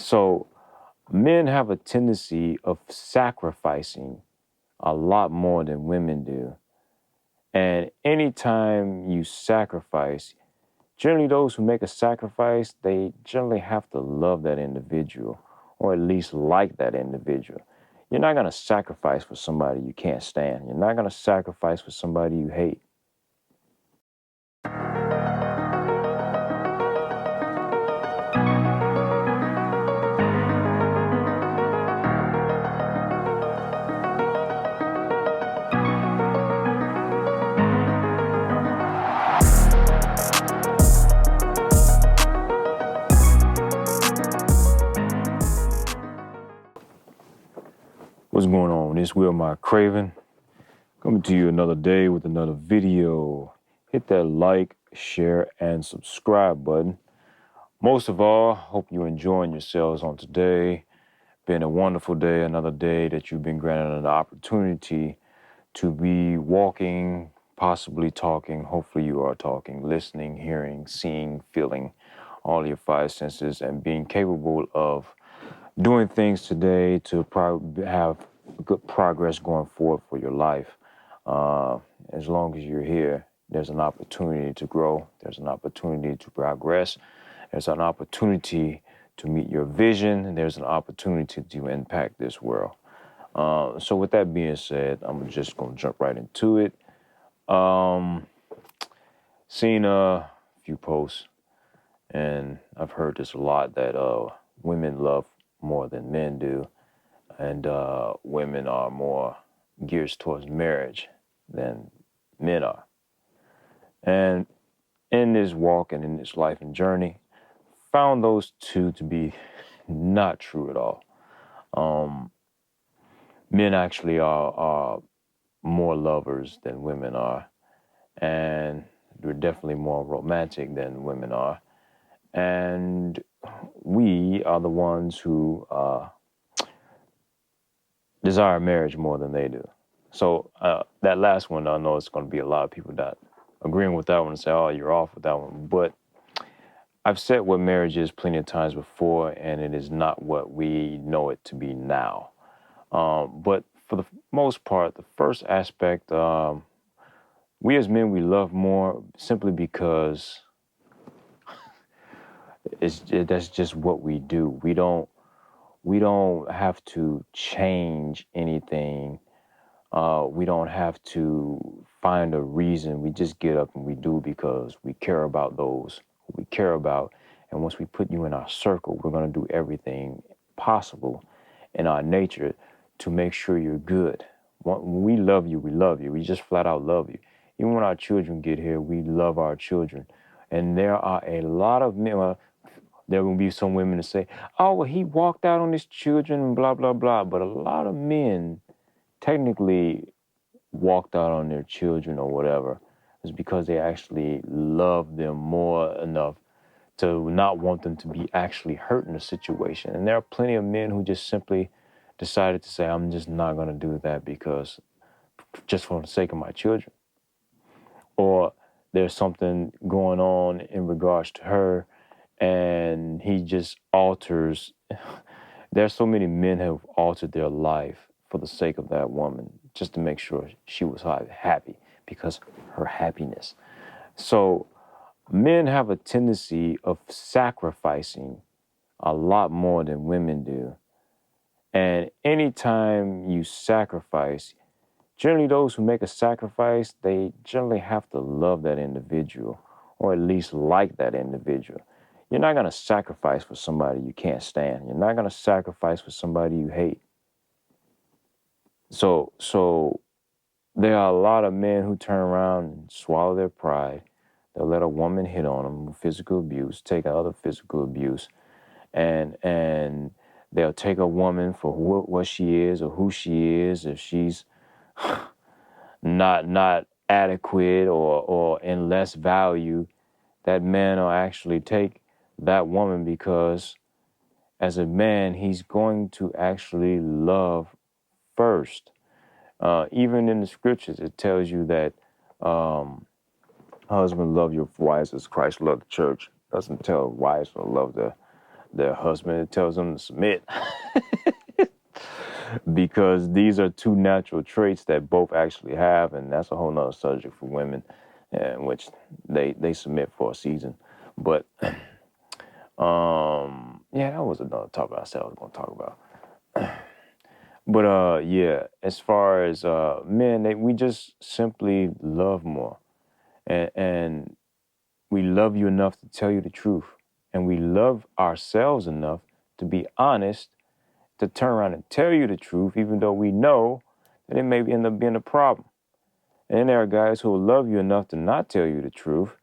So men have a tendency of sacrificing a lot more than women do. And anytime you sacrifice, generally those who make a sacrifice, they generally have to love that individual or at least like that individual. You're not going to sacrifice for somebody you can't stand. You're not going to sacrifice for somebody you hate. What's going on? This WillMyCraven coming to you another day with another video. Hit that like, share, and subscribe button. Most of all, hope you're enjoying yourselves on today. Been a wonderful day, another day that you've been granted an opportunity to be walking, possibly talking. Hopefully you are talking, listening, hearing, seeing, feeling, all your five senses, and being capable of doing things today to have good progress going forward for your life. As long as you're here, there's an opportunity to grow. There's an opportunity to progress. There's an opportunity to meet your vision. And there's an opportunity to impact this world. So with that being said, I'm just going to jump right into it. Seen a few posts, and I've heard this a lot, that women love more than men do, and women are more geared towards marriage than men are. And in this walk and in this life and journey, found those two to be not true at all. Men actually are more lovers than women are, and they're definitely more romantic than women are. And we are the ones who desire marriage more than they do. So that last one, I know it's going to be a lot of people that agreeing with that one and say, oh, you're off with that one. But I've said what marriage is plenty of times before, and it is not what we know it to be now. But for the most part, the first aspect, we as men, we love more simply because that's just what we do. We don't have to change anything. We don't have to find a reason. We just get up and we do because we care about those who we care about. And once we put you in our circle, we're going to do everything possible in our nature to make sure you're good. When we love you, we love you. We just flat out love you. Even when our children get here, we love our children. And there are a lot of men, there will be some women that say, oh, well, he walked out on his children and blah, blah, blah. But a lot of men technically walked out on their children or whatever is because they actually love them more enough to not want them to be actually hurt in a situation. And there are plenty of men who just simply decided to say, I'm just not going to do that because just for the sake of my children. Or there's something going on in regards to her and he just alters. There's so many men who have altered their life for the sake of that woman, just to make sure she was happy because her happiness. So men have a tendency of sacrificing a lot more than women do. And anytime you sacrifice, generally those who make a sacrifice, they generally have to love that individual or at least like that individual. You're not going to sacrifice for somebody you can't stand. You're not going to sacrifice for somebody you hate. So there are a lot of men who turn around and swallow their pride. They'll let a woman hit on them with physical abuse, take other physical abuse, and they'll take a woman for what she is or who she is. If she's not adequate or in less value, that man will actually take that woman because as a man, he's going to actually love first. Even in the scriptures, it tells you that husband love your wives as Christ loved the church. It doesn't tell wives to love their husband that tells them to submit. Because these are two natural traits that both actually have, and that's a whole nother subject for women, in which they submit for a season. But yeah, that was another topic I said I was going to talk about. But yeah, as far as men, we just simply love more, and we love you enough to tell you the truth, and we love ourselves enough to be honest, to turn around and tell you the truth, even though we know that it may end up being a problem. And then there are guys who will love you enough to not tell you the truth,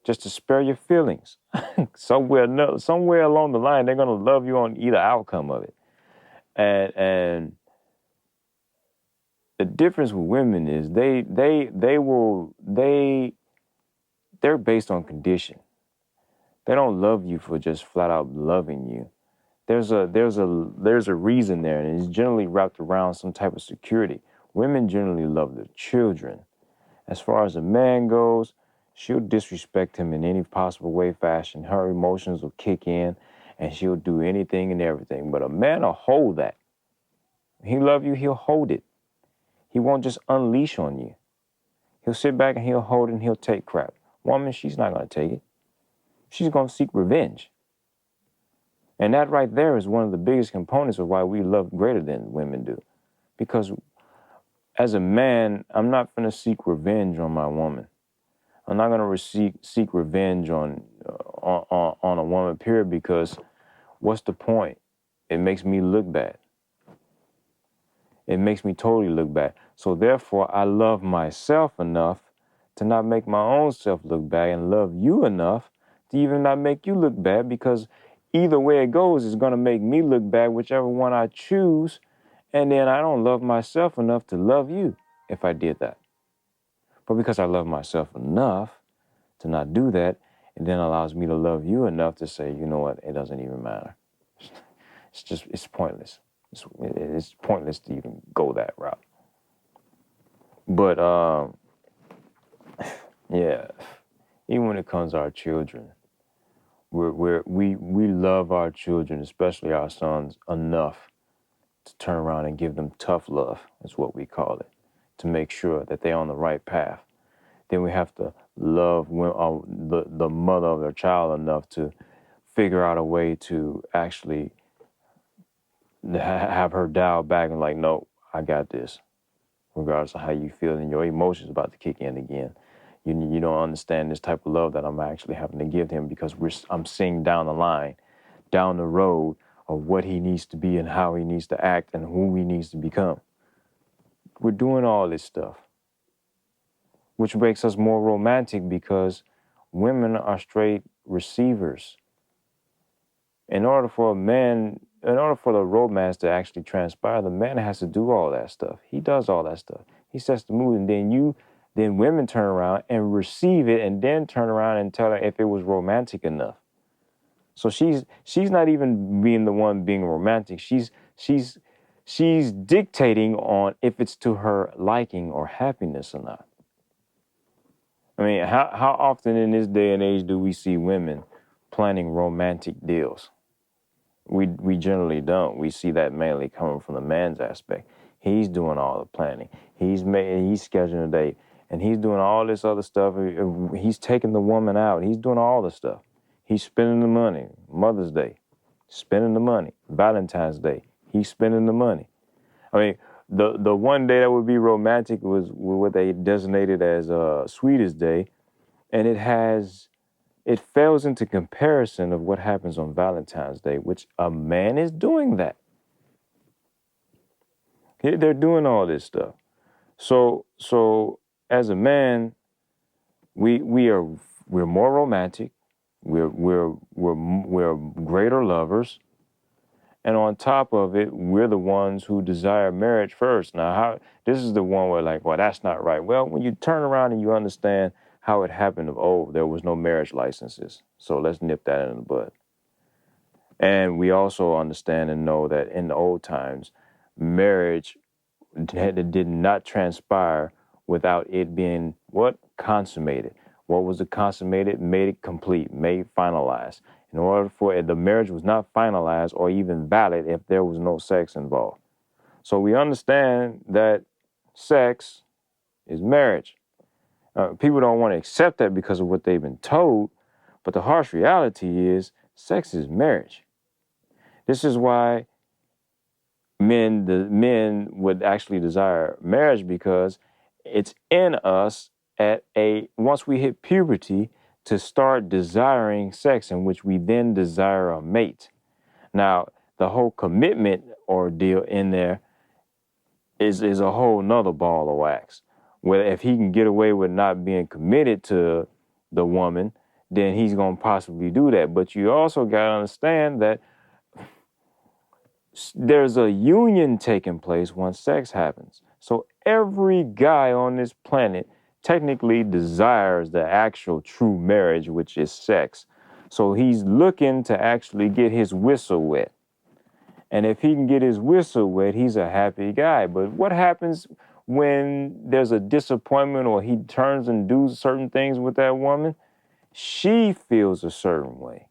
just to spare your feelings. somewhere along the line, they're gonna love you on either outcome of it. And the difference with women is they're based on condition. They don't love you for just flat out loving you. There's a reason there, and it's generally wrapped around some type of security. Women generally love their children. As far as a man goes, she'll disrespect him in any possible way, fashion. Her emotions will kick in, and she'll do anything and everything. But a man will hold that. He love you, he'll hold it. He won't just unleash on you. He'll sit back and he'll hold it and he'll take crap. Woman, she's not going to take it. She's going to seek revenge. And that right there is one of the biggest components of why we love greater than women do. Because as a man, I'm not going to seek revenge on my woman. I'm not going to seek revenge on a woman, period, because what's the point? It makes me look bad. It makes me totally look bad. So therefore, I love myself enough to not make my own self look bad, and love you enough to even not make you look bad, because either way it goes is going to make me look bad, whichever one I choose. And then I don't love myself enough to love you if I did that. But because I love myself enough to not do that, it then allows me to love you enough to say, you know what, it doesn't even matter. It's pointless. It's pointless to even go that route. But yeah, even when it comes to our children, we love our children, especially our sons, enough to turn around and give them tough love, is what we call it, to make sure that they're on the right path. Then we have to love the mother of their child enough to figure out a way to actually have her dial back and like, no, I got this, regardless of how you feel, and your emotions about to kick in again. You don't understand this type of love that I'm actually having to give him, because I'm seeing down the line, down the road of what he needs to be and how he needs to act and who he needs to become. We're doing all this stuff, which makes us more romantic, because women are straight receivers. In order for the romance to actually transpire, the man has to do all that stuff. He does all that stuff. He sets the mood, and then women turn around and receive it, and then turn around and tell her if it was romantic enough. So she's not even being the one being romantic. She's dictating on if it's to her liking or happiness or not. I mean, how often in this day and age do we see women planning romantic deals? We generally don't. We see that mainly coming from the man's aspect. He's doing all the planning. He's scheduling a date, and he's doing all this other stuff. He's taking the woman out. He's doing all the stuff. He's spending the money. Mother's Day, spending the money. Valentine's Day, he's spending the money. I mean, the one day that would be romantic was what they designated as Sweetest Day, and it fails into comparison of what happens on Valentine's Day, which a man is doing that. They're doing all this stuff. So as a man, we're more romantic. We're greater lovers. And on top of it, we're the ones who desire marriage first. Now, this is the one where like, well, that's not right. Well, when you turn around and you understand how it happened of old, there was no marriage licenses. So let's nip that in the bud. And we also understand and know that in the old times, marriage did not transpire without it being what? Consummated. What was it consummated? Made it complete, made finalized. in order for it, the marriage was not finalized or even valid if there was no sex involved. So we understand that sex is marriage. People don't want to accept that because of what they've been told, but the harsh reality is sex is marriage. This is why men would actually desire marriage, because it's in us once we hit puberty to start desiring sex, in which we then desire a mate. Now, the whole commitment ordeal in there is a whole nother ball of wax. Where if he can get away with not being committed to the woman, then he's going to possibly do that. But you also got to understand that there's a union taking place once sex happens. So every guy on this planet technically desires the actual true marriage, which is sex. So he's looking to actually get his whistle wet. And if he can get his whistle wet, he's a happy guy. But what happens when there's a disappointment, or he turns and does certain things with that woman? She feels a certain way.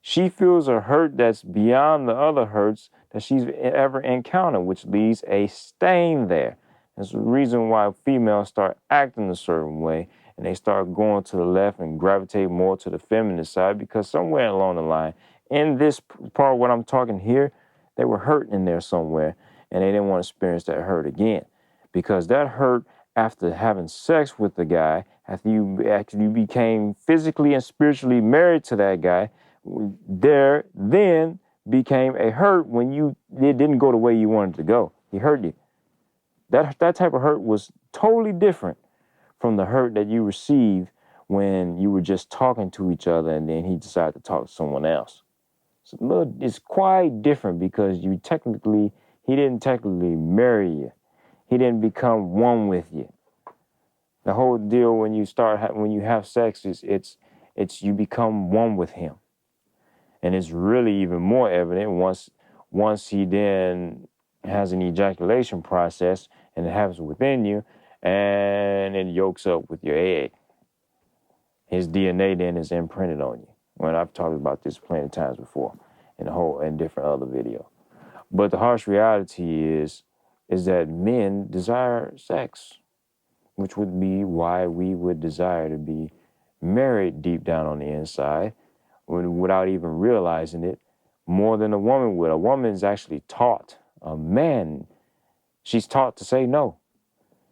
She feels a hurt that's beyond the other hurts that she's ever encountered, which leaves a stain there. That's the reason why females start acting a certain way, and they start going to the left and gravitate more to the feminine side, because somewhere along the line, in this part of what I'm talking here, they were hurt in there somewhere, and they didn't want to experience that hurt again. Because that hurt after having sex with the guy, after you became physically and spiritually married to that guy, there then became a hurt when it didn't go the way you wanted it to go. He hurt you. That type of hurt was totally different from the hurt that you received when you were just talking to each other and then he decided to talk to someone else. So it's quite different, because he didn't technically marry you. He didn't become one with you. The whole deal when you have sex is it's you become one with him. And it's really even more evident once he then has an ejaculation process and it happens within you, and it yokes up with your egg. His DNA then is imprinted on you. When I've talked about this plenty of times before in different other videos. But the harsh reality is that men desire sex, which would be why we would desire to be married deep down on the inside, without even realizing it, more than a woman would. A woman is actually taught. A man, she's taught to say no.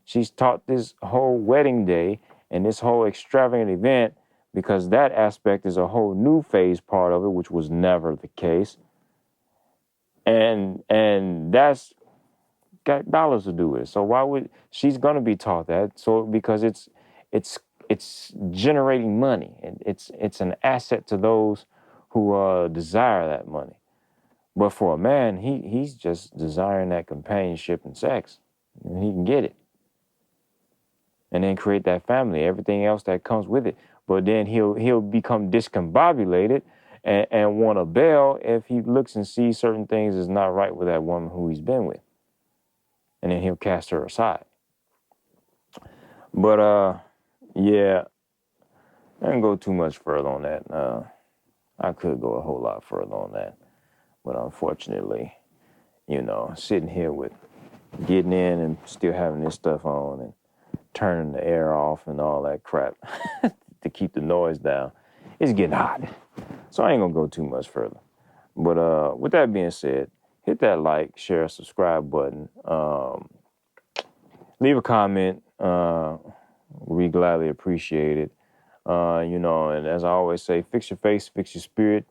She's taught this whole wedding day and this whole extravagant event, because that aspect is a whole new phase part of it, which was never the case. And that's got dollars to do with it. So she's going to be taught that? So because it's generating money. It's an asset to those who desire that money. But for a man, he's just desiring that companionship and sex, and he can get it, and then create that family, everything else that comes with it. But then he'll become discombobulated and want to bail if he looks and sees certain things is not right with that woman who he's been with, and then he'll cast her aside. But yeah, I didn't go too much further on that. I could go a whole lot further on that, but unfortunately, sitting here with getting in and still having this stuff on and turning the air off and all that crap to keep the noise down, it's getting hot. So I ain't gonna go too much further. But with that being said, hit that like, share, subscribe button. Leave a comment. We gladly appreciate it. And as I always say, fix your face, fix your spirit.